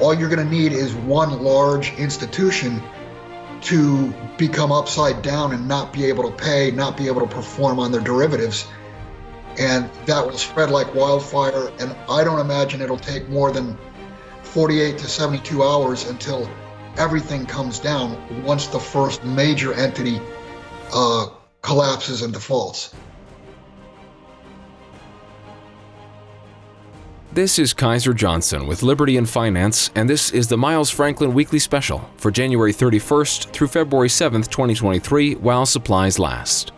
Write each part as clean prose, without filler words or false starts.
all you're going to need is one large institution to become upside down and not be able to pay, not be able to perform on their derivatives. And that will spread like wildfire. And I don't imagine it'll take more than 48 to 72 hours until everything comes down once the first major entity collapses and defaults. This is Kaiser Johnson with Liberty and Finance, and this is the Miles Franklin Weekly Special for January 31st through February 7th, 2023, while supplies last.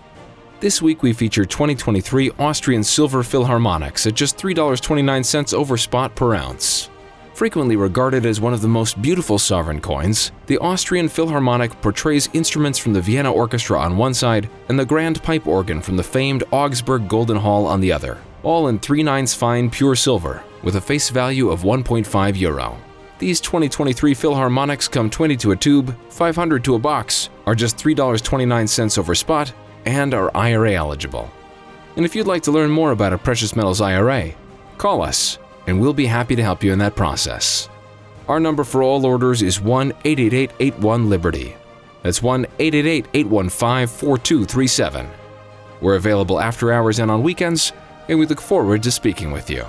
This week we feature 2023 Austrian Silver Philharmonics at just $3.29 over spot per ounce. Frequently regarded as one of the most beautiful sovereign coins, the Austrian Philharmonic portrays instruments from the Vienna Orchestra on one side and the grand pipe organ from the famed Augsburg Golden Hall on the other, all in 3/9 fine pure silver with a face value of €1.5. These 2023 Philharmonics come 20 to a tube, 500 to a box, are just $3.29 over spot, and are IRA eligible. And if you'd like to learn more about a precious metals IRA, call us and we'll be happy to help you in that process. Our number for all orders is 1-888-81-LIBERTY. That's 1-888-815-4237. We're available after hours and on weekends, and we look forward to speaking with you.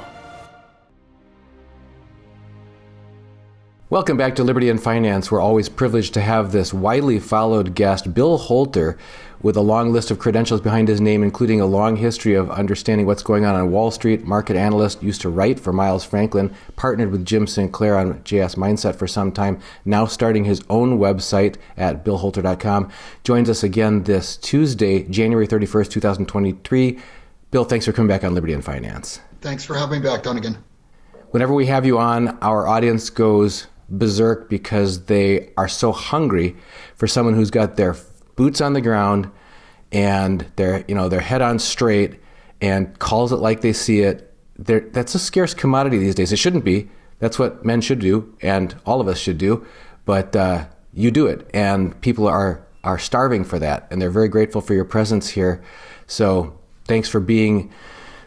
Welcome back to Liberty and Finance. We're always privileged to have this widely followed guest, Bill Holter, with a long list of credentials behind his name, including a long history of understanding what's going on Wall Street, market analyst, used to write for Miles Franklin, partnered with Jim Sinclair on JS Mindset for some time, now starting his own website at billholter.com. Joins us again this Tuesday, January 31st, 2023. Bill, thanks for coming back on Liberty and Finance. Thanks for having me back, Dunnigan. Whenever we have you on, our audience goes berserk because they are so hungry for someone who's got their boots on the ground and their head on straight and calls it like they see it. That's a scarce commodity these days. It shouldn't be. That's what men should do, and all of us should do. But you do it, and people are starving for that, and they're very grateful for your presence here. So thanks for being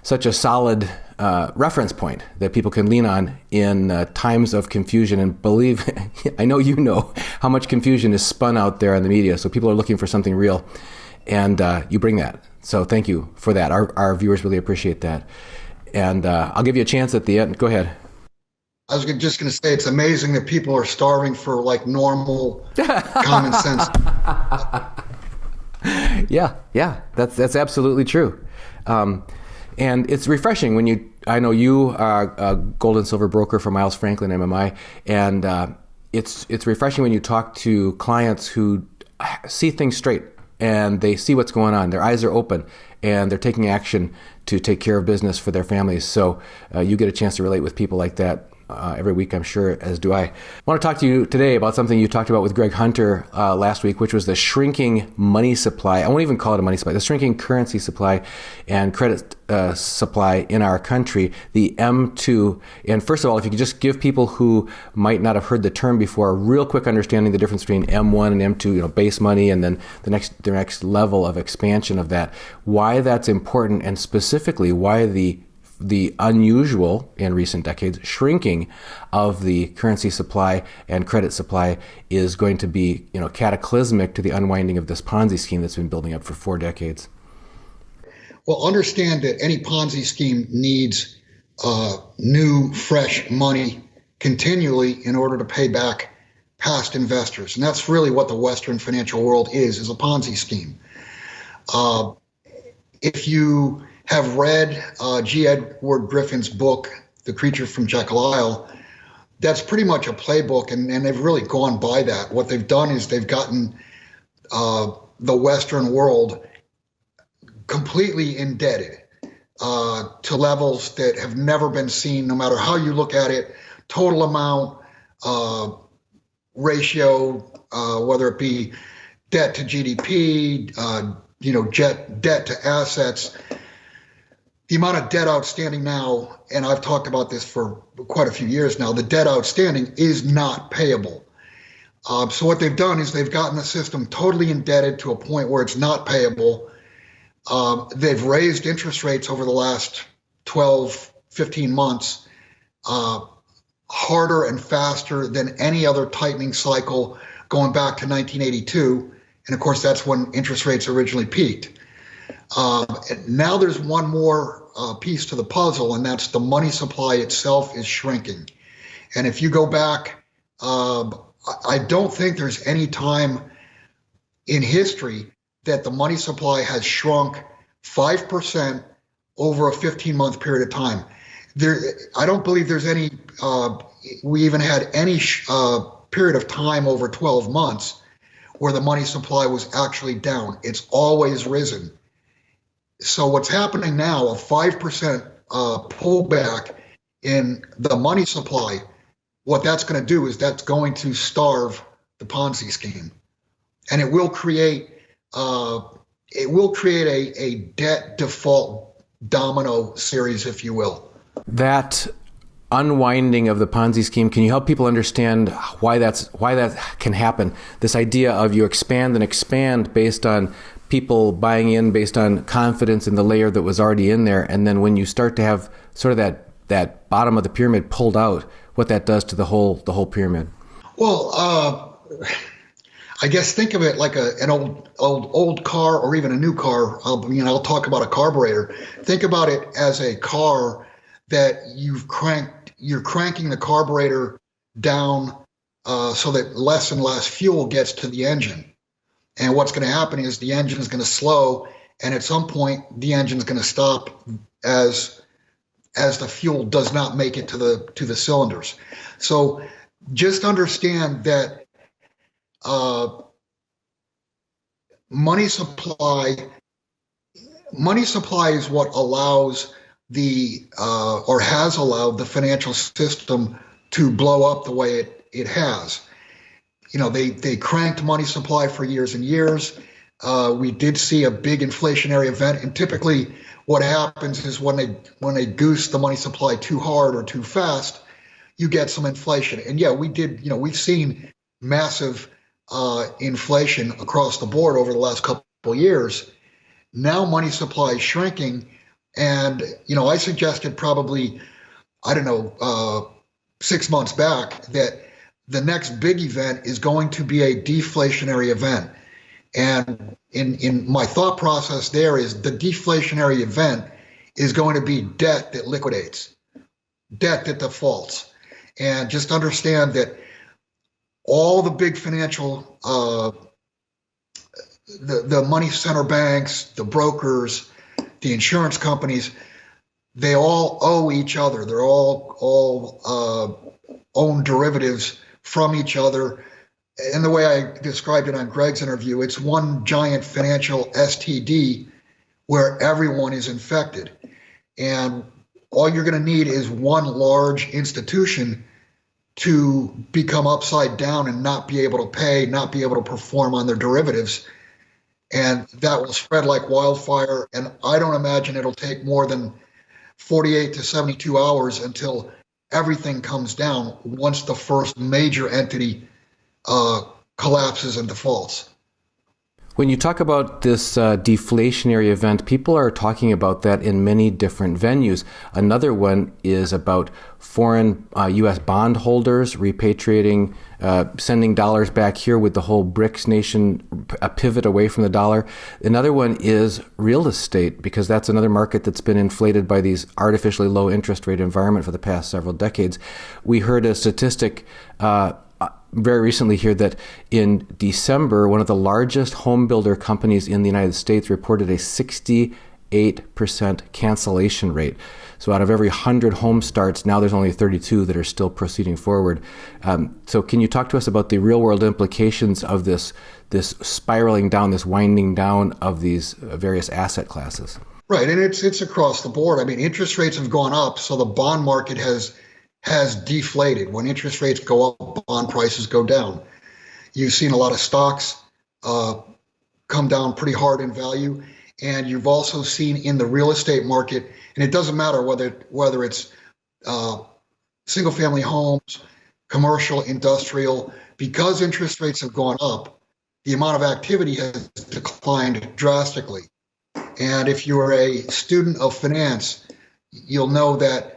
such a solid reference point that people can lean on in times of confusion. And believe, I know you know how much confusion is spun out there in the media, so people are looking for something real, and you bring that. So thank you for that. Our viewers really appreciate that. And I'll give you a chance at the end. Go ahead. I was just going to say, it's amazing that people are starving for like normal common sense. Yeah, that's absolutely true. And it's refreshing when I know you are a gold and silver broker for Miles Franklin MMI, and it's refreshing when you talk to clients who see things straight and they see what's going on. Their eyes are open and they're taking action to take care of business for their families. So you get a chance to relate with people like that every week, I'm sure, as do I. I want to talk to you today about something you talked about with Greg Hunter last week, which was the shrinking money supply. I won't even call it a money supply, the shrinking currency supply and credit supply in our country, the M2. And first of all, if you could just give people who might not have heard the term before a real quick understanding the difference between M1 and M2, base money, and then the next level of expansion of that, why that's important, and specifically why the unusual in recent decades shrinking of the currency supply and credit supply is going to be, cataclysmic to the unwinding of this Ponzi scheme that's been building up for 4 decades. Well, understand that any Ponzi scheme needs new, fresh money continually in order to pay back past investors. And that's really what the Western financial world is a Ponzi scheme. If you have read G. Edward Griffin's book, The Creature from Jekyll Isle, that's pretty much a playbook, and they've really gone by that. What they've done is they've gotten the Western world completely indebted to levels that have never been seen, no matter how you look at it, total amount, ratio, whether it be debt to GDP, debt to assets. The amount of debt outstanding now, and I've talked about this for quite a few years now, the debt outstanding is not payable. So what they've done is they've gotten the system totally indebted to a point where it's not payable. They've raised interest rates over the last 12, 15 months harder and faster than any other tightening cycle going back to 1982. And of course, that's when interest rates originally peaked. Now there's one more piece to the puzzle, and that's the money supply itself is shrinking. And if you go back, I don't think there's any time in history that the money supply has shrunk 5% over a 15-month period of time. I don't believe there's any, we even had any period of time over 12 months where the money supply was actually down. It's always risen. So what's happening now, a 5% pullback in the money supply, what that's going to do is that's going to starve the Ponzi scheme. And it will create a debt default domino series, if you will. That unwinding of the Ponzi scheme, can you help people understand why that can happen? This idea of you expand and expand based on people buying in, based on confidence in the layer that was already in there, and then when you start to have sort of that bottom of the pyramid pulled out, what that does to the whole pyramid. Well, I guess think of it like an old car or even a new car. I'll talk about a carburetor. Think about it as a car that you're cranking the carburetor down so that less and less fuel gets to the engine. And what's going to happen is the engine is going to slow, and at some point the engine is going to stop as the fuel does not make it to the cylinders. So just understand that money supply is what allows or has allowed the financial system to blow up the way it has. They cranked money supply for years and years. We did see a big inflationary event, and typically what happens is when they goose the money supply too hard or too fast, you get some inflation. And yeah, we've seen massive inflation across the board over the last couple of years. Now money supply is shrinking, and I suggested probably 6 months back that the next big event is going to be a deflationary event. And in my thought process there is the deflationary event is going to be debt that liquidates, debt that defaults. And just understand that all the big financial, the money center banks, the brokers, the insurance companies, they all owe each other. They're all own derivatives from each other. And the way I described it on Greg's interview, it's one giant financial STD where everyone is infected. And all you're going to need is one large institution to become upside down and not be able to pay, not be able to perform on their derivatives. And that will spread like wildfire. And I don't imagine it'll take more than 48 to 72 hours until everything comes down once the first major entity collapses and defaults. When you talk about this deflationary event, people are talking about that in many different venues. Another one is about foreign U.S. bondholders repatriating, sending dollars back here with the whole BRICS nation, a pivot away from the dollar. Another one is real estate, because that's another market that's been inflated by these artificially low interest rate environment for the past several decades. We heard a statistic very recently here that in December, one of the largest home builder companies in the United States reported a 68% cancellation rate. So out of every 100 home starts, now there's only 32 that are still proceeding forward. So can you talk to us about the real world implications of this spiraling down, this winding down of these various asset classes? Right, and it's across the board. I mean, interest rates have gone up, so the bond market has deflated. When interest rates go up, bond prices go down. You've seen a lot of stocks come down pretty hard in value, and you've also seen in the real estate market, and it doesn't matter whether it's single-family homes, commercial, industrial, because interest rates have gone up, the amount of activity has declined drastically. And if you're a student of finance, you'll know that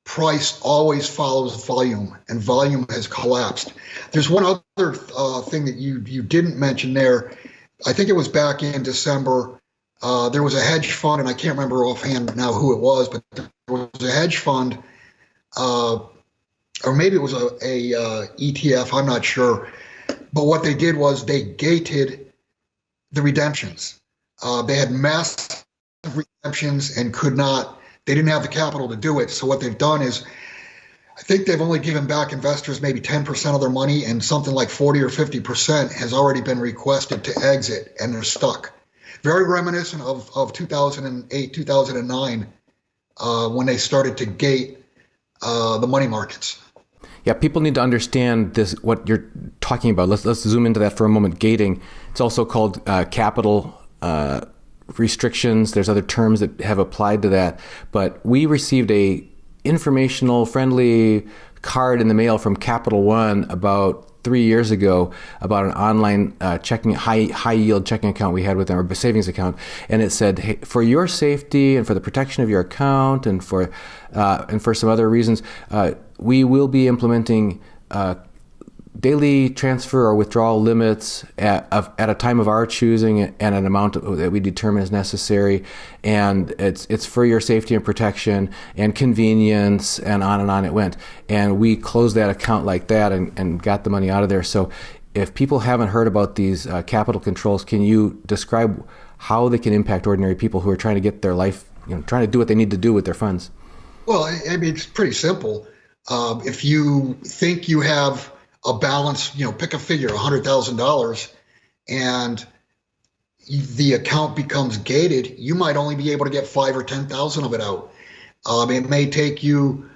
price always follows volume, and volume has collapsed. There's one other thing that you didn't mention there. I think it was back in December. There was a hedge fund, and I can't remember offhand now who it was, but there was a hedge fund, or maybe it was a ETF, I'm not sure. But what they did was they gated the redemptions. They had massive redemptions and they didn't have the capital to do it. So what they've done is, I think they've only given back investors maybe 10% of their money, and something like 40 or 50% has already been requested to exit, and they're stuck. Very reminiscent of 2008, 2009, when they started to gate the money markets. Yeah, people need to understand this. What you're talking about. Let's zoom into that for a moment. Gating. It's also called capital restrictions. There's other terms that have applied to that. But we received a informational, friendly card in the mail from Capital One about 3 years ago about an online checking high yield checking account we had with them, or savings account, and it said, hey, for your safety and for the protection of your account and for some other reasons, we will be implementing daily transfer or withdrawal limits at a time of our choosing and an amount that we determine is necessary, and it's for your safety and protection and convenience, and on it went. And we closed that account like that and got the money out of there. So if people haven't heard about these capital controls, can you describe how they can impact ordinary people who are trying to get their life, trying to do what they need to do with their funds? Well, I mean, it's pretty simple. If you think you have a balance, pick a figure, $100,000, and the account becomes gated, you might only be able to get 5 or 10,000 of it out. It may take you,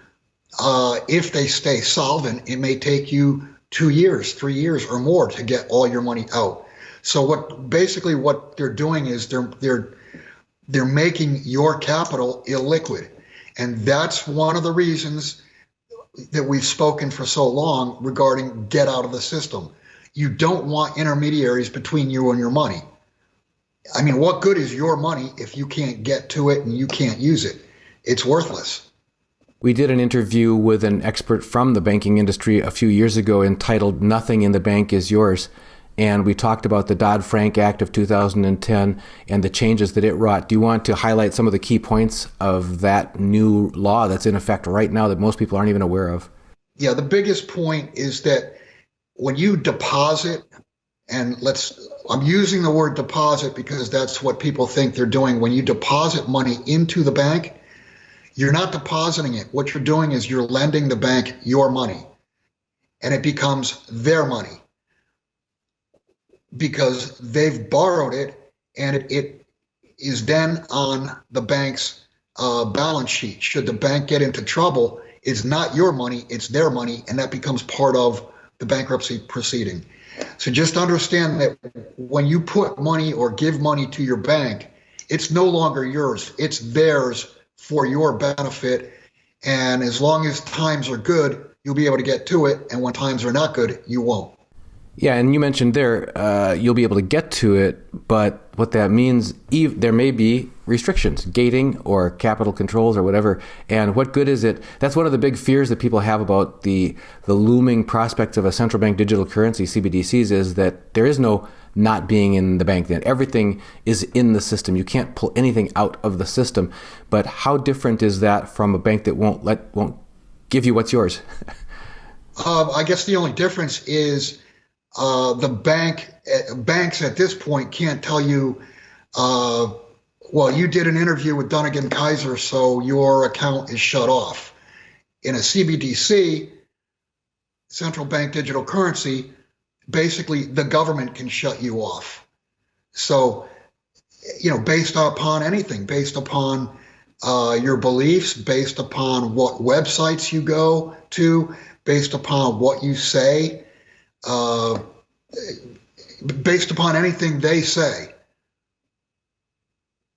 if they stay solvent, it may take you 2 years, 3 years or more to get all your money out. So what they're doing is they're making your capital illiquid. And that's one of the reasons that we've spoken for so long regarding get out of the system. You don't want intermediaries between you and your money. I mean, what good is your money if you can't get to it and you can't use it? It's worthless. We did an interview with an expert from the banking industry a few years ago entitled "Nothing in the Bank is Yours." And we talked about the Dodd-Frank Act of 2010 and the changes that it wrought. Do you want to highlight some of the key points of that new law that's in effect right now that most people aren't even aware of? Yeah, the biggest point is that when you deposit, and I'm using the word deposit because that's what people think they're doing. When you deposit money into the bank, you're not depositing it. What you're doing is you're lending the bank your money, and it becomes their money, because they've borrowed it, and it is then on the bank's balance sheet. Should the bank get into trouble, it's not your money, it's their money, and that becomes part of the bankruptcy proceeding. So just understand that when you put money or give money to your bank, it's no longer yours, it's theirs for your benefit. And as long as times are good, you'll be able to get to it, and when times are not good, you won't. Yeah, and you mentioned there you'll be able to get to it, but what that means, there may be restrictions, gating or capital controls or whatever, and what good is it? That's one of the big fears that people have about the looming prospects of a central bank digital currency, CBDCs, is that there is no not being in the bank then. Everything is in the system. You can't pull anything out of the system. But how different is that from a bank that won't give you what's yours? I guess the only difference is the banks at this point can't tell you, well, you did an interview with Dunnigan Kaiser, so your account is shut off. In a CBDC, central bank digital currency, basically the government can shut you off. So, based upon anything, based upon your beliefs, based upon what websites you go to, based upon what you say, based upon anything they say.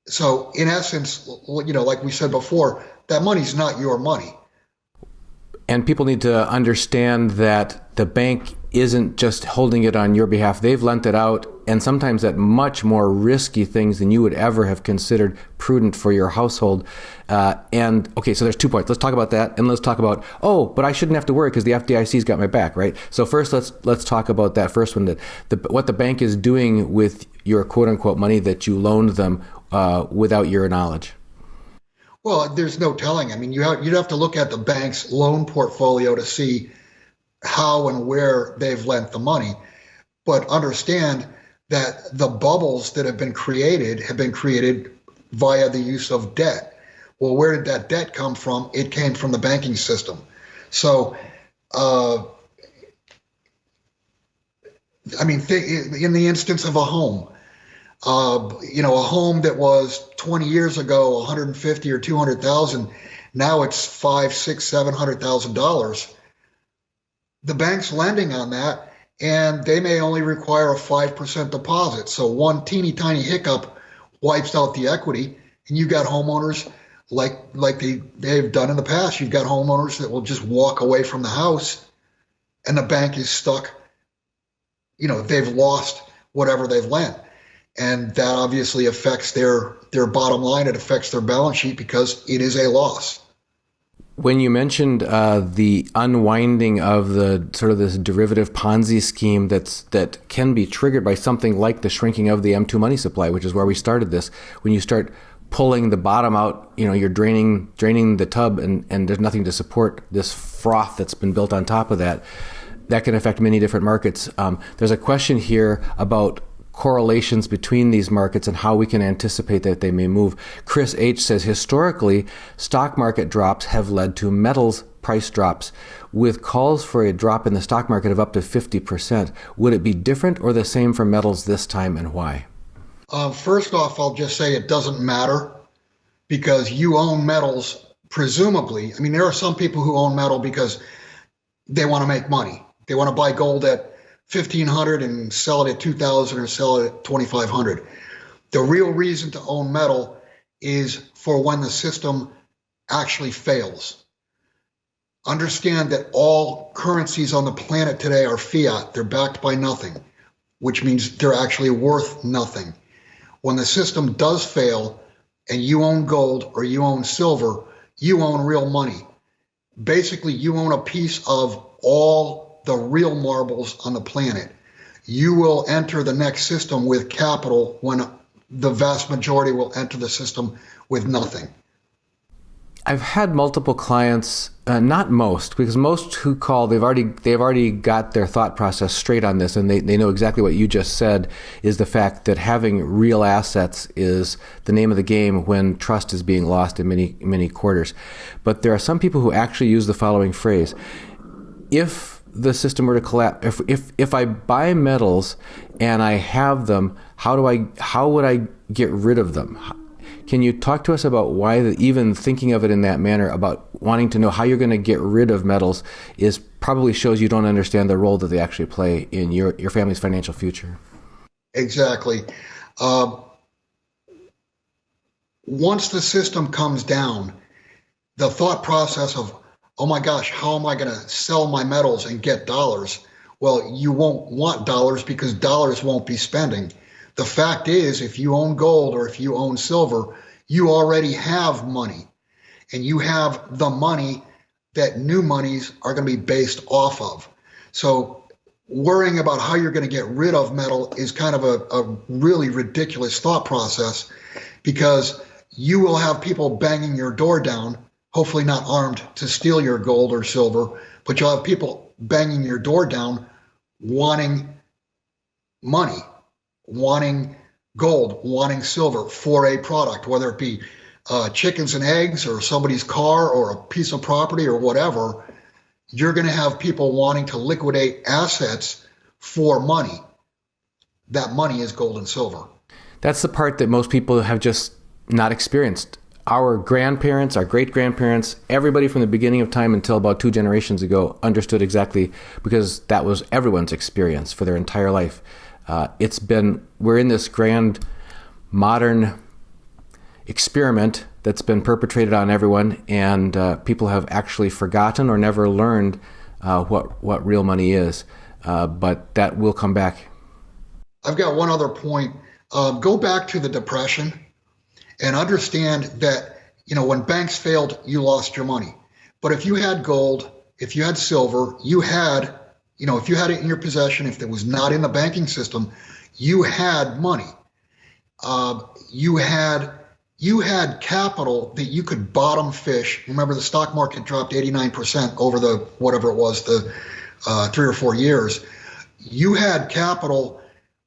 So in essence, like we said before, that money's not your money. And people need to understand that the bank isn't just holding it on your behalf. They've lent it out, and sometimes at much more risky things than you would ever have considered prudent for your household. Okay, so there's 2 points. Let's talk about that, and let's talk about, but I shouldn't have to worry because the FDIC's got my back, right? So first, let's talk about that first one, that what the bank is doing with your quote-unquote money that you loaned them without your knowledge. Well, there's no telling. I mean, you'd have to look at the bank's loan portfolio to see how and where they've lent the money. But understand that the bubbles that have been created via the use of debt. Well, where did that debt come from? It came from the banking system. So, in the instance of a home, a home that was 20 years ago, 150 or 200,000, now it's $500,000, $600,000, $700,000. The bank's lending on that, and they may only require a 5% deposit. So one teeny tiny hiccup wipes out the equity, and you've got homeowners like they've done in the past. You've got homeowners that will just walk away from the house, and the bank is stuck. They've lost whatever they've lent. And that obviously affects their bottom line. It affects their balance sheet because it is a loss. When you mentioned the unwinding of the sort of this derivative Ponzi scheme that can be triggered by something like the shrinking of the M2 money supply, which is where we started this, when you start pulling the bottom out, you're draining the tub and there's nothing to support this froth that's been built on top of that. That can affect many different markets. There's a question here about correlations between these markets and how we can anticipate that they may move. Chris H. says, historically, stock market drops have led to metals price drops, with calls for a drop in the stock market of up to 50%. Would it be different or the same for metals this time, and why? First off, I'll just say it doesn't matter because you own metals, presumably. I mean, there are some people who own metal because they want to make money. They want to buy gold at $1,500 and sell it at $2,000 or sell it at $2,500. The real reason to own metal is for when the system actually fails. Understand that all currencies on the planet today are fiat. They're backed by nothing, which means they're actually worth nothing. When the system does fail and you own gold or you own silver, you own real money. Basically, you own a piece of all the real marbles on the planet. You will enter the next system with capital when the vast majority will enter the system with nothing. I've had multiple clients, not most, because most who call, they've already got their thought process straight on this, and they know exactly what you just said is the fact that having real assets is the name of the game when trust is being lost in many quarters. But there are some people who actually use the following phrase: if the system were to collapse, if I buy metals and I have them, how would I get rid of them? Can you talk to us about why even thinking of it in that manner, about wanting to know how you're going to get rid of metals, is probably shows you don't understand the role that they actually play in your family's financial future? Exactly. Once the system comes down, the thought process of, oh my gosh, how am I going to sell my metals and get dollars? Well, you won't want dollars because dollars won't be spending. The fact is, if you own gold or if you own silver, you already have money. And you have the money that new monies are going to be based off of. So worrying about how you're going to get rid of metal is kind of a really ridiculous thought process, because you will have people banging your door down, hopefully not armed to steal your gold or silver, but you'll have people banging your door down wanting money, wanting gold, wanting silver for a product, whether it be chickens and eggs or somebody's car or a piece of property or whatever. You're going to have people wanting to liquidate assets for money. That money is gold and silver. That's the part that most people have just not experienced. Our grandparents, our great-grandparents, everybody from the beginning of time until about 2 generations ago understood exactly, because that was everyone's experience for their entire life. We're in this grand modern experiment that's been perpetrated on everyone, and people have actually forgotten or never learned what real money is. But that will come back. I've got one other point. Go back to the Depression and understand that, when banks failed, you lost your money. But if you had gold, if you had silver, if you had it in your possession, if it was not in the banking system, you had money. You had capital that you could bottom fish. Remember, the stock market dropped 89% over the 3 or 4 years. You had capital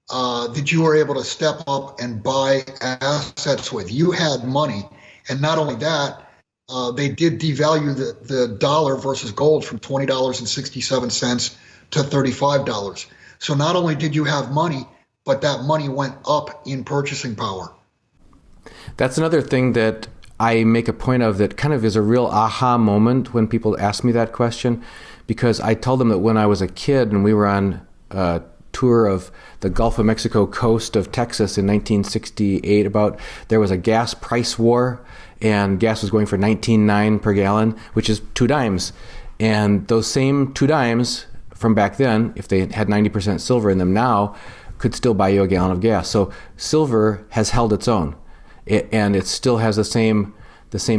that you were able to step up and buy assets with. You had money. And not only that, they did devalue the dollar versus gold from $20.67 to $35. So not only did you have money, but that money went up in purchasing power. That's another thing that I make a point of that kind of is a real aha moment when people ask me that question, because I tell them that when I was a kid and we were on a tour of the Gulf of Mexico coast of Texas in 1968, there was a gas price war, and gas was going for 19.9 per gallon, which is 2 dimes. And those same 2 dimes from back then, if they had 90% silver in them now, could still buy you a gallon of gas. So silver has held its own, and it still has the same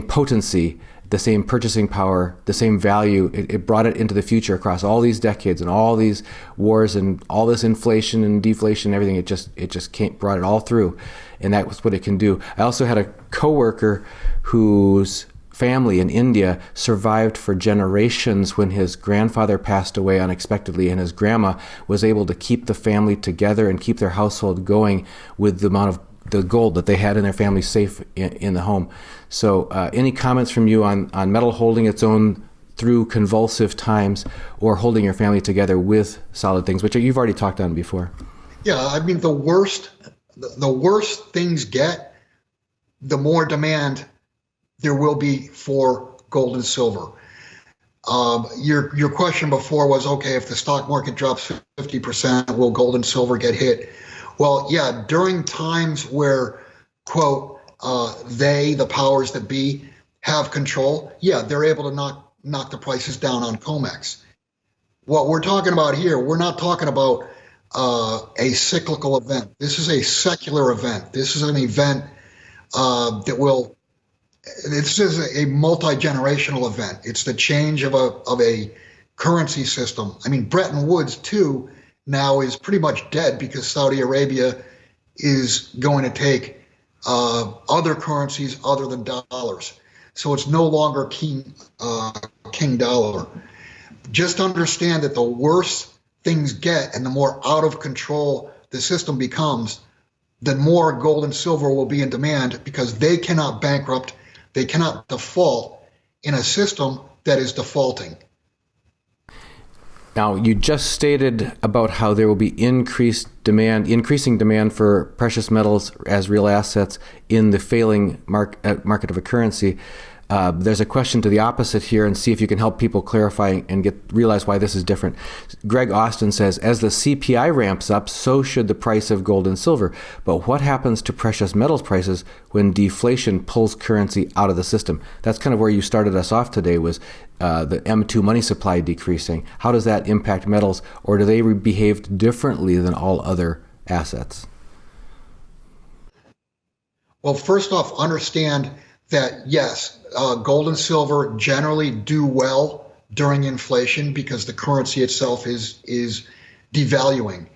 potency, the same purchasing power, the same value. It brought it into the future across all these decades and all these wars and all this inflation and deflation and everything. It just brought it all through, and that was what it can do. I also had a coworker whose family in India survived for generations when his grandfather passed away unexpectedly, and his grandma was able to keep the family together and keep their household going with the amount of the gold that they had in their family safe in the home. So any comments from you on metal holding its own through convulsive times, or holding your family together with solid things, which you've already talked on before? Yeah, I mean, the worse things get, the more demand there will be for gold and silver. Your question before was, okay, if the stock market drops 50%, will gold and silver get hit? Well, yeah, during times where, quote, the powers that be, have control, yeah, they're able to knock the prices down on COMEX. What we're talking about here, we're not talking about a cyclical event. This is a secular event. This is an event this is a multi-generational event. It's the change of a currency system. I mean, Bretton Woods, too, now is pretty much dead because Saudi Arabia is going to take other currencies other than dollars. So it's no longer king dollar. Just understand that the worse things get and the more out of control the system becomes, the more gold and silver will be in demand, because they cannot bankrupt, they cannot default in a system that is defaulting. Now, you just stated about how there will be increasing demand for precious metals as real assets in the failing market of a currency. There's a question to the opposite here, and see if you can help people clarify and realize why this is different. Greg Austin says, as the CPI ramps up, so should the price of gold and silver. But what happens to precious metals prices when deflation pulls currency out of the system? That's kind of where you started us off today, was the M2 money supply decreasing. How does that impact metals, or do they behave differently than all other assets? Well, first off, understand that, yes, gold and silver generally do well during inflation because the currency itself is devaluing.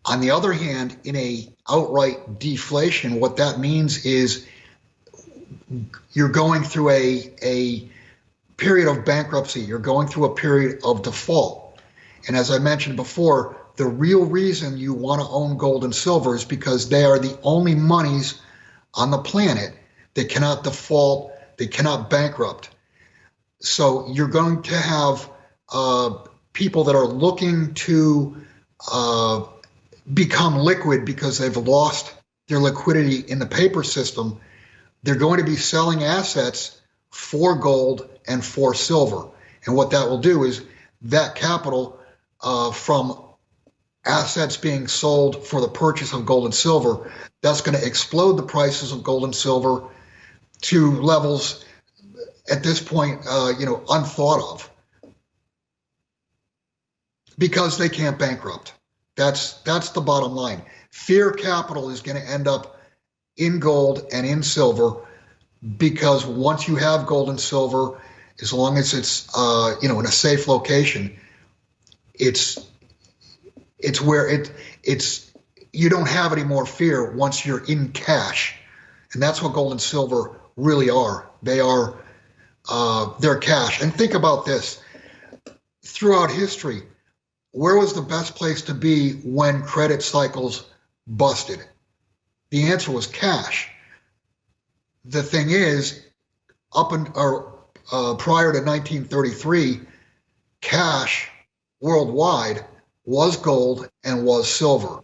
On the other hand, in a outright deflation, what that means is you're going through a period of bankruptcy. You're going through a period of default. And as I mentioned before, the real reason you want to own gold and silver is because they are the only monies on the planet that cannot default, they cannot bankrupt. So you're going to have people that are looking to become liquid because they've lost their liquidity in the paper system. They're going to be selling assets for gold and for silver. And what that will do is that capital from assets being sold for the purchase of gold and silver, that's going to explode the prices of gold and silver to levels at this point, unthought of, because they can't bankrupt. That's the bottom line. Fear capital is going to end up in gold and in silver, because once you have gold and silver, as long as it's in a safe location, it's where it's you don't have any more fear once you're in cash, and that's what gold and silver really are. They are they're cash. And think about this: throughout history, where was the best place to be when credit cycles busted? The answer was cash. The thing is, prior to 1933, cash worldwide was gold and was silver.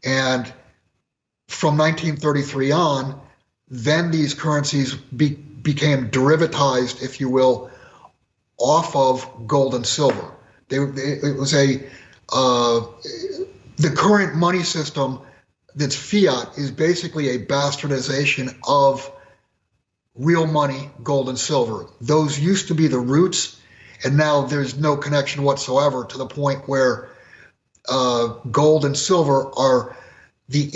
And from 1933 on, then these currencies became derivatized, if you will, off of gold and silver. It was the current money system that's fiat is basically a bastardization of real money, gold and silver. Those used to be the roots, and now there's no connection whatsoever, to the point where gold and silver are the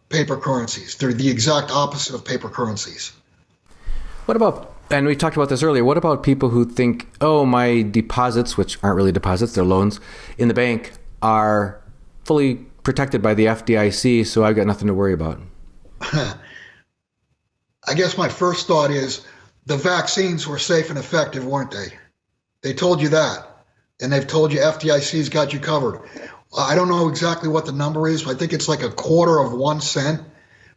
paper currencies. They're the exact opposite of paper currencies. What about, and we talked about this earlier, what about people who think, oh, my deposits, which aren't really deposits, they're loans, in the bank are fully protected by the FDIC, so I've got nothing to worry about? I guess my first thought is the vaccines were safe and effective, weren't they? They told you that, and they've told you FDIC's got you covered. I don't know exactly what the number is, but I think it's like a quarter of 1 cent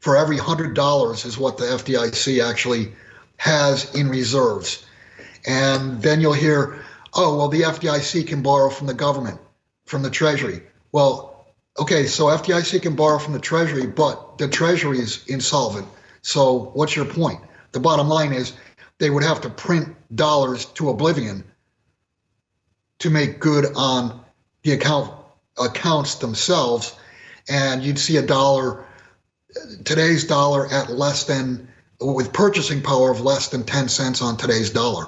for every $100 is what the FDIC actually has in reserves. And then you'll hear, oh, well, the FDIC can borrow from the government, from the Treasury. Well, okay, so FDIC can borrow from the Treasury, but the Treasury is insolvent. So what's your point? The bottom line is they would have to print dollars to oblivion to make good on the accounts themselves. And you'd see today's dollar at less than, with purchasing power of less than 10 cents on today's dollar.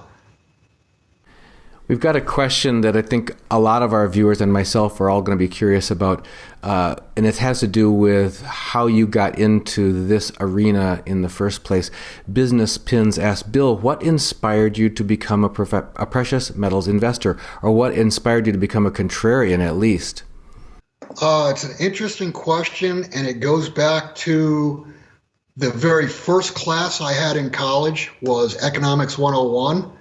We've got a question that I think a lot of our viewers and myself are all going to be curious about, and it has to do with how you got into this arena in the first place. Business Pins asks, Bill, what inspired you to become a precious metals investor, or what inspired you to become a contrarian at least? It's an interesting question, and it goes back to the very first class I had in college was Economics 101.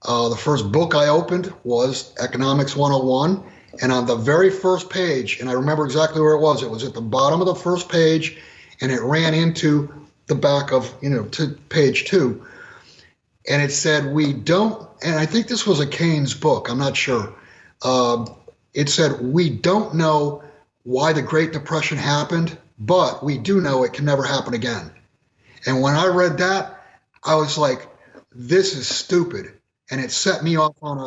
The first book I opened was Economics 101, and on the very first page, and I remember exactly where it was at the bottom of the first page, and it ran into the back of, to page 2, and it said, we don't, and I think this was a Keynes book, I'm not sure. It said, we don't know why the Great Depression happened, but we do know it can never happen again. And when I read that, I was like, this is stupid. And it set me off on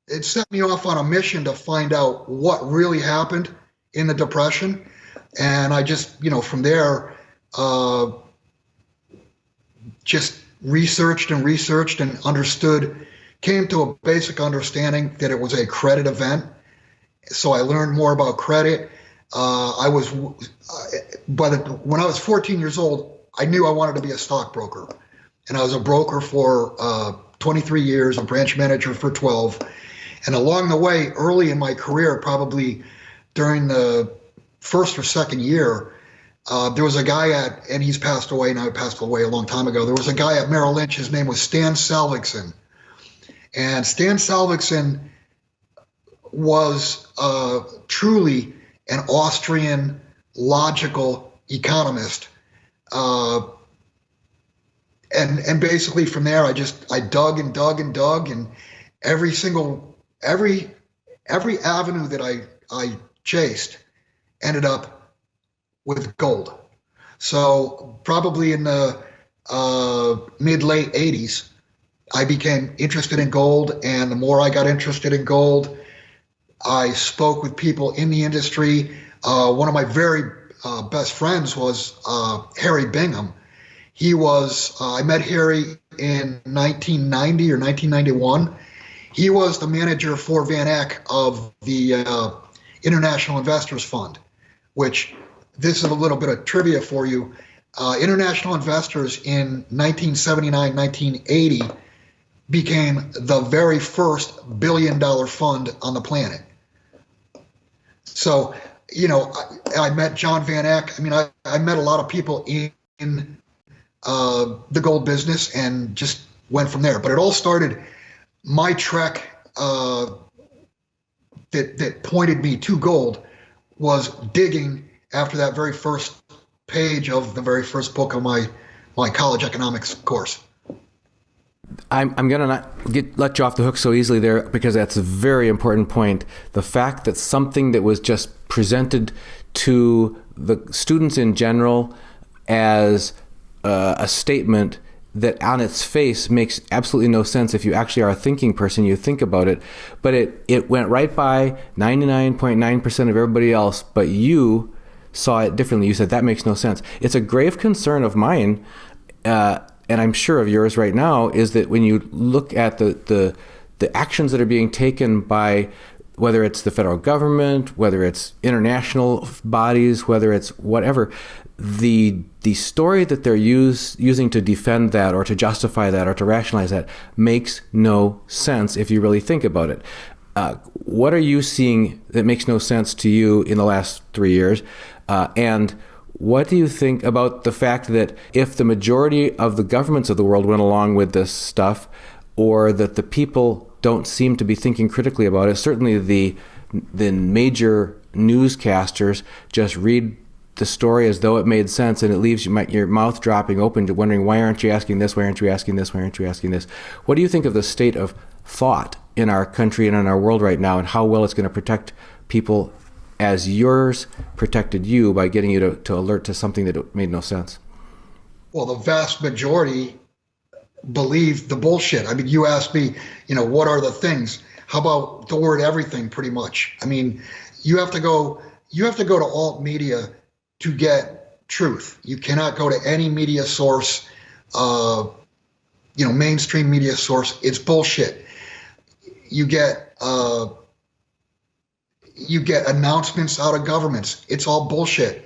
a mission to find out what really happened in the Depression. And I just, from there, just researched and understood, came to a basic understanding that it was a credit event. So I learned more about credit. When I was 14 years old, I knew I wanted to be a stockbroker. And I was a broker for 23 years, a branch manager for 12. And along the way, early in my career, probably during the first or second year, there was a guy and he's passed away now, he passed away a long time ago. There was a guy at Merrill Lynch, his name was Stan Salvigsen. And Stan Salvigsen was truly an Austrian logical economist. And basically from there, I dug and dug and dug, and every avenue that I chased ended up with gold. So probably in the mid-late 80s, I became interested in gold, and the more I got interested in gold, I spoke with people in the industry. One of my very best friends was Harry Bingham. I met Harry in 1990 or 1991. He was the manager for Van Eck of the International Investors Fund, which, this is a little bit of trivia for you. International Investors in 1979, 1980 became the very first billion-dollar fund on the planet. So, I met John Van Eck. I mean, I met a lot of people in the gold business and just went from there. But it all started, my trek that pointed me to gold was digging after that very first page of the very first book of my college economics course. I'm going to not let you off the hook so easily there, because that's a very important point. The fact that something that was just presented to the students in general as a statement that on its face makes absolutely no sense. If you actually are a thinking person, you think about it, but it went right by 99.9% of everybody else, but you saw it differently. You said, that makes no sense. It's a grave concern of mine, and I'm sure of yours right now, is that when you look at the actions that are being taken by, whether it's the federal government, whether it's international bodies, whether it's whatever, the story that they're using to defend that or to justify that or to rationalize that makes no sense if you really think about it. What are you seeing that makes no sense to you in the last 3 years? And what do you think about the fact that if the majority of the governments of the world went along with this stuff, or that the people don't seem to be thinking critically about it, certainly the major newscasters just read the story as though it made sense, and it leaves your mouth dropping open to wondering, why aren't you asking this? Why aren't you asking this? Why aren't you asking this? What do you think of the state of thought in our country and in our world right now, and how well it's going to protect people as yours protected you by getting you to alert to something that made no sense? Well, the vast majority believe the bullshit. I mean, you asked me, what are the things? How about the word everything, pretty much? I mean, you have to go to alt media to get truth. You cannot go to any media source, mainstream media source. It's bullshit. You get announcements out of governments. It's all bullshit.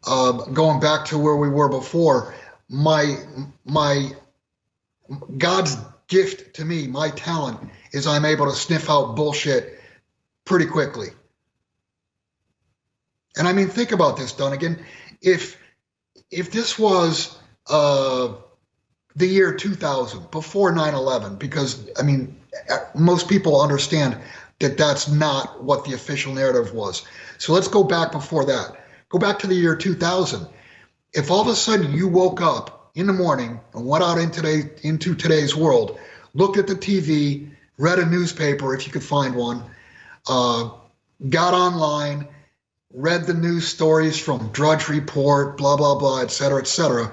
Going back to where we were before, my God's gift to me, my talent, is I'm able to sniff out bullshit pretty quickly. And I mean, think about this, Dunnigan. If this was the year 2000, before 9/11, because I mean, most people understand that that's not what the official narrative was. So let's go back before that. Go back to the year 2000. If all of a sudden you woke up in the morning and went out into today's world, looked at the TV, read a newspaper if you could find one, got online, read the news stories from Drudge Report, blah, blah, blah, et cetera,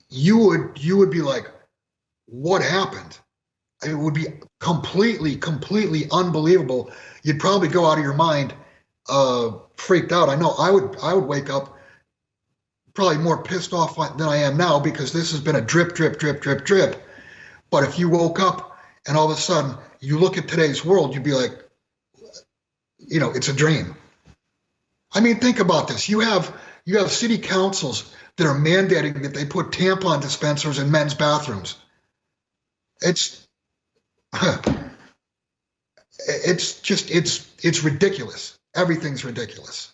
you would be like, what happened? It would be completely unbelievable. You'd probably go out of your mind, freaked out. I know I would wake up probably more pissed off than I am now, because this has been a drip. But if you woke up and all of a sudden you look at today's world, you'd be like, it's a dream. I mean, think about this. You have city councils that are mandating that they put tampon dispensers in men's bathrooms. It's ridiculous. Everything's ridiculous.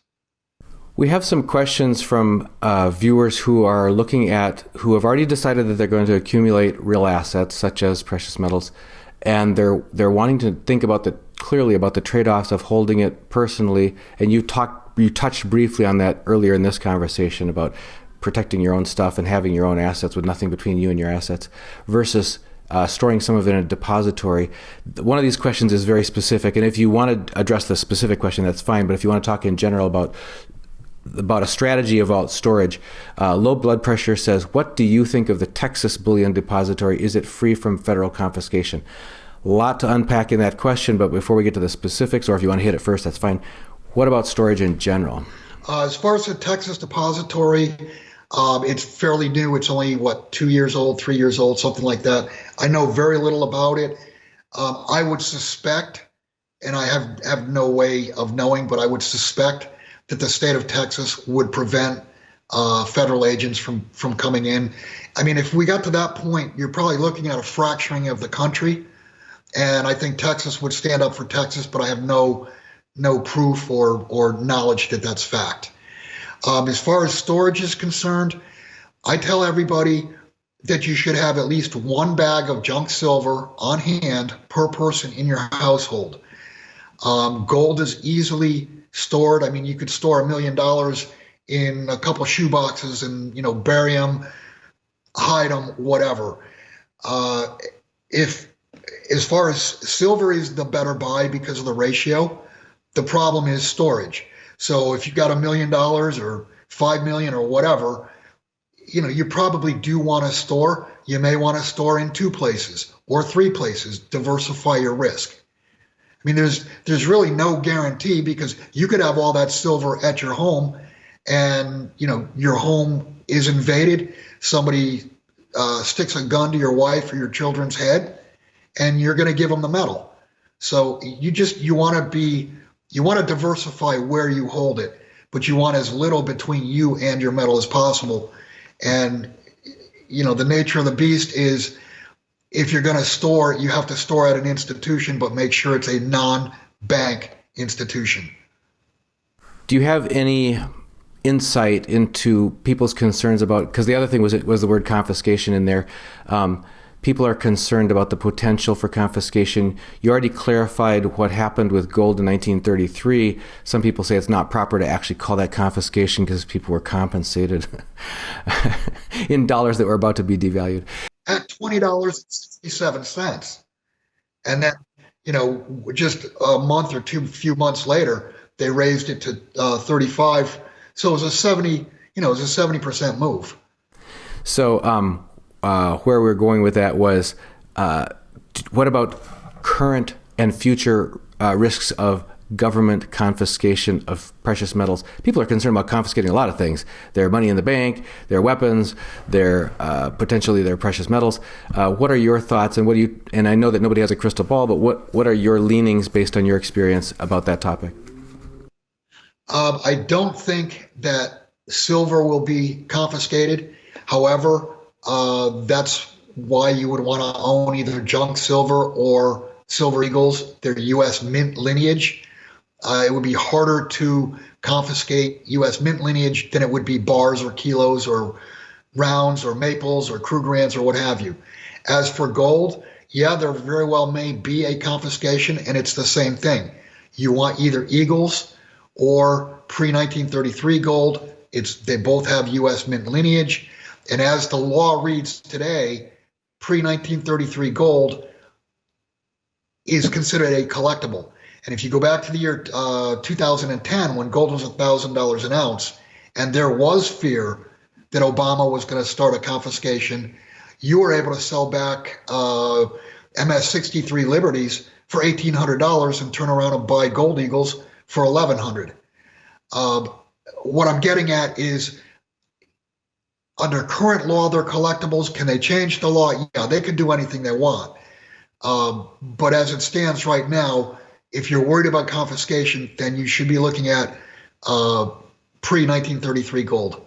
We have some questions from viewers who have already decided that they're going to accumulate real assets, such as precious metals, and they're wanting to think clearly about the trade-offs of holding it personally. And you touched briefly on that earlier in this conversation about protecting your own stuff and having your own assets with nothing between you and your assets, versus storing some of it in a depository. One of these questions is very specific, and if you want to address the specific question, that's fine. But if you want to talk in general about a strategy about storage, low blood pressure says, what do you think of the Texas Bullion Depository? Is it free from federal confiscation? A lot to unpack in that question, but before we get to the specifics, or if you want to hit it first, that's fine. What about storage in general? As far as the Texas depository, it's fairly new. It's only, 2 years old, 3 years old, something like that. I know very little about it. I would suspect, and I have no way of knowing, but I would suspect that the state of Texas would prevent federal agents from coming in. I mean, if we got to that point, you're probably looking at a fracturing of the country. And I think Texas would stand up for Texas, but I have no proof or knowledge that that's fact. As far as storage is concerned, I tell everybody that you should have at least one bag of junk silver on hand per person in your household. Gold is easily stored. I mean, you could store $1 million in a couple shoe boxes and, bury them, hide them, whatever. As far as silver is the better buy because of the ratio, the problem is storage. So if you've got $1 million or 5 million or whatever, you probably do want to store. You may want to store in 2 places or 3 places, diversify your risk. I mean, there's really no guarantee because you could have all that silver at your home and, your home is invaded. Somebody sticks a gun to your wife or your children's head and you're going to give them the metal. So you want to diversify where you hold it, but you want as little between you and your metal as possible. And, the nature of the beast is if you're going to store, you have to store at an institution, but make sure it's a non-bank institution. Do you have any insight into people's concerns about, because the other thing was the word confiscation in there. People are concerned about the potential for confiscation. You already clarified what happened with gold in 1933. Some people say it's not proper to actually call that confiscation because people were compensated in dollars that were about to be devalued. At $20.67. And then, just a month or few months later, they raised it to 35. So it was a 70% move. So, where we're going with that was, what about current and future risks of government confiscation of precious metals? People are concerned about confiscating a lot of things: their money in the bank, their weapons, their potentially their precious metals. What are your thoughts, and and I know that nobody has a crystal ball, but what are your leanings based on your experience about that topic? I don't think that silver will be confiscated. However, that's why you would want to own either junk silver or silver eagles. They're U.S. mint lineage. It would be harder to confiscate U.S. mint lineage than it would be bars or kilos or rounds or maples or Krugerians or what have you. As for gold, there very well may be a confiscation, and it's the same thing. You want either eagles or pre-1933 gold. They both have U.S. mint lineage. And as the law reads today, pre-1933 gold is considered a collectible. And if you go back to the year 2010, when gold was $1,000 an ounce, and there was fear that Obama was going to start a confiscation, you were able to sell back MS-63 Liberties for $1,800 and turn around and buy gold eagles for $1,100. What I'm getting at is, under current law, they're collectibles. Can they change the law? Yeah, they can do anything they want. But as it stands right now, if you're worried about confiscation, then you should be looking at pre-1933 gold.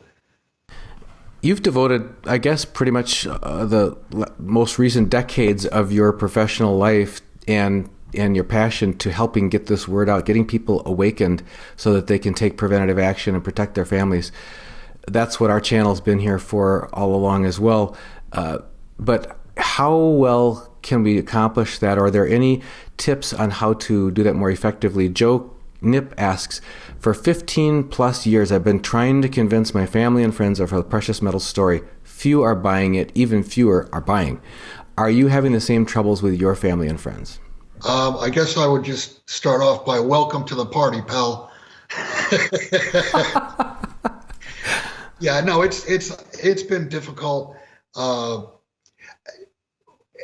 You've devoted, I guess, pretty much the most recent decades of your professional life and your passion to helping get this word out, getting people awakened so that they can take preventative action and protect their families. That's what our channel's been here for all along as well. But how well can we accomplish that? Are there any tips on how to do that more effectively? Joe Nip asks, for 15 plus years, I've been trying to convince my family and friends of our precious metals story. Few are buying it, even fewer are buying. Are you having the same troubles with your family and friends? I guess I would just start off by welcome to the party, pal. Yeah, no, it's been difficult.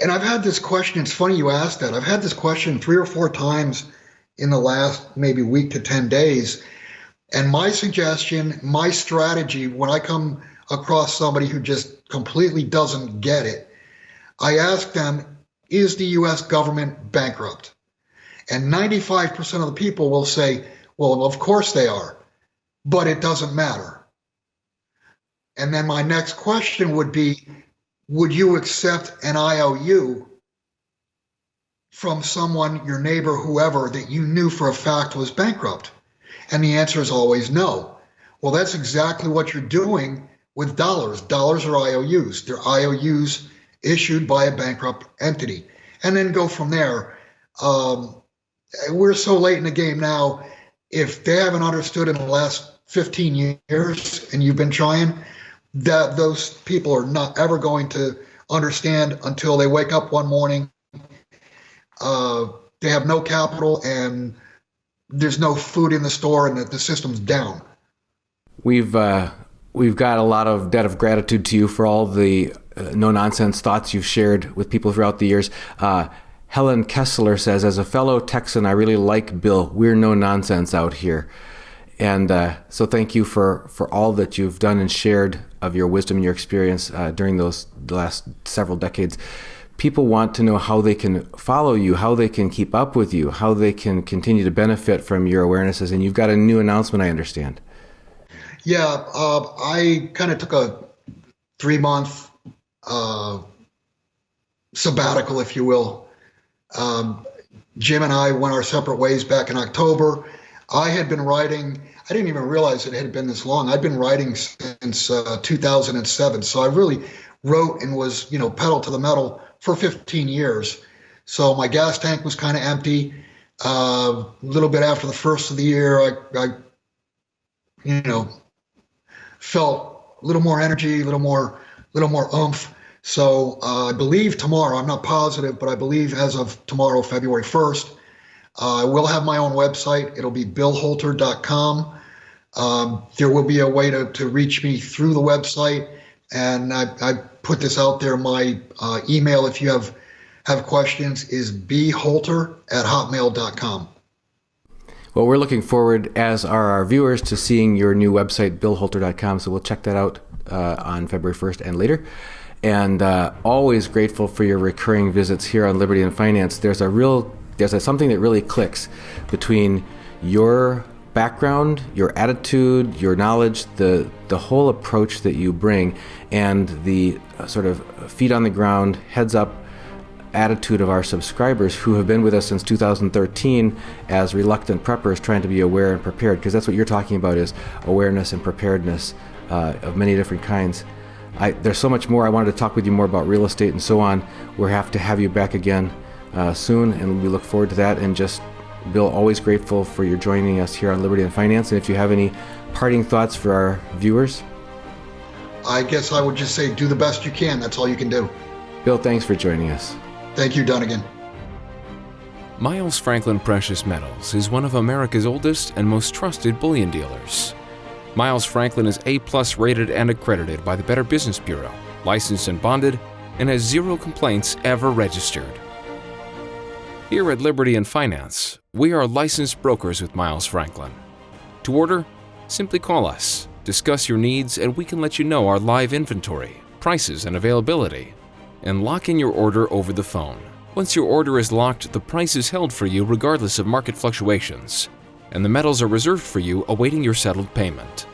And I've had this question. It's funny you asked that. I've had this question 3 or 4 times in the last maybe week to 10 days. And my suggestion, my strategy, when I come across somebody who just completely doesn't get it, I ask them, is the U.S. government bankrupt? And 95% of the people will say, well, of course they are, but it doesn't matter. And then my next question would be, would you accept an IOU from someone, your neighbor, whoever, that you knew for a fact was bankrupt? And the answer is always no. Well, that's exactly what you're doing with dollars. Dollars are IOUs. They're IOUs issued by a bankrupt entity. And then go from there. We're so late in the game now. If they haven't understood in the last 15 years and you've been trying, that those people are not ever going to understand until they wake up one morning. They have no capital and there's no food in the store and the system's down. We've got a lot of debt of gratitude to you for all the no-nonsense thoughts you've shared with people throughout the years. Helen Kessler says, as a fellow Texan, I really like Bill. We're no nonsense out here. And so thank you for all that you've done and shared of your wisdom and your experience during the last several decades. People want to know how they can follow you, how they can keep up with you, how they can continue to benefit from your awarenesses. And you've got a new announcement, I understand. Yeah, I kind of took a 3-month sabbatical, if you will. Jim and I went our separate ways back in October. I had been writing, I didn't even realize it had been this long. I'd been writing since 2007. So I really wrote and was, pedal to the metal for 15 years. So my gas tank was kind of empty. A little bit after the first of the year, I felt a little more energy, a little more oomph. So I believe tomorrow, I'm not positive, but I believe as of tomorrow, February 1st, I will have my own website. It'll be billholter.com. There will be a way to reach me through the website. And I put this out there. My email, if you have questions, is bholter@hotmail.com. Well, we're looking forward, as are our viewers, to seeing your new website, billholter.com. So we'll check that out on February 1st and later. And always grateful for your recurring visits here on Liberty and Finance. There's something that really clicks between your background, your attitude, your knowledge, the whole approach that you bring, and the sort of feet on the ground, heads up attitude of our subscribers who have been with us since 2013 as reluctant preppers trying to be aware and prepared, because that's what you're talking about, is awareness and preparedness of many different kinds. There's so much more. I wanted to talk with you more about real estate and so on. We'll have to have you back again soon, and we look forward to that. And just, Bill, always grateful for your joining us here on Liberty and Finance. And if you have any parting thoughts for our viewers? I guess I would just say do the best you can. That's all you can do. Bill, thanks for joining us. Thank you, Dunnigan. Miles Franklin Precious Metals is one of America's oldest and most trusted bullion dealers. Miles Franklin is A+ rated and accredited by the Better Business Bureau, licensed and bonded, and has 0 complaints ever registered. Here at Liberty and Finance, we are licensed brokers with Miles Franklin. To order, simply call us, discuss your needs, and we can let you know our live inventory, prices, and availability, and lock in your order over the phone. Once your order is locked, the price is held for you regardless of market fluctuations, and the metals are reserved for you awaiting your settled payment.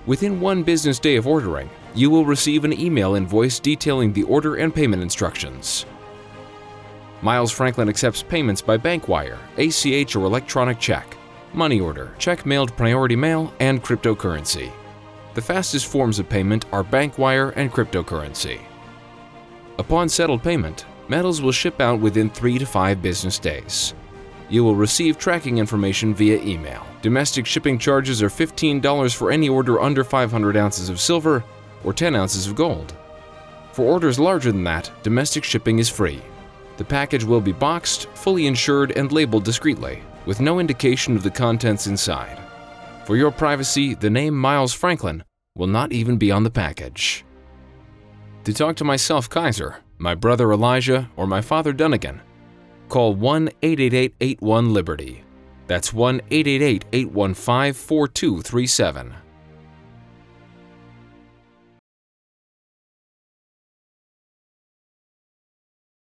Within 1 business day of ordering, you will receive an email invoice detailing the order and payment instructions. Miles Franklin accepts payments by bank wire, ACH or electronic check, money order, check mailed priority mail, and cryptocurrency. The fastest forms of payment are bank wire and cryptocurrency. Upon settled payment, metals will ship out within 3 to 5 business days. You will receive tracking information via email. Domestic shipping charges are $15 for any order under 500 ounces of silver or 10 ounces of gold. For orders larger than that, domestic shipping is free. The package will be boxed, fully insured, and labeled discreetly, with no indication of the contents inside. For your privacy, the name Miles Franklin will not even be on the package. To talk to myself, Kaiser, my brother Elijah, or my father Dunnigan, call 1-888-81-LIBERTY. That's 1-888-815-4237.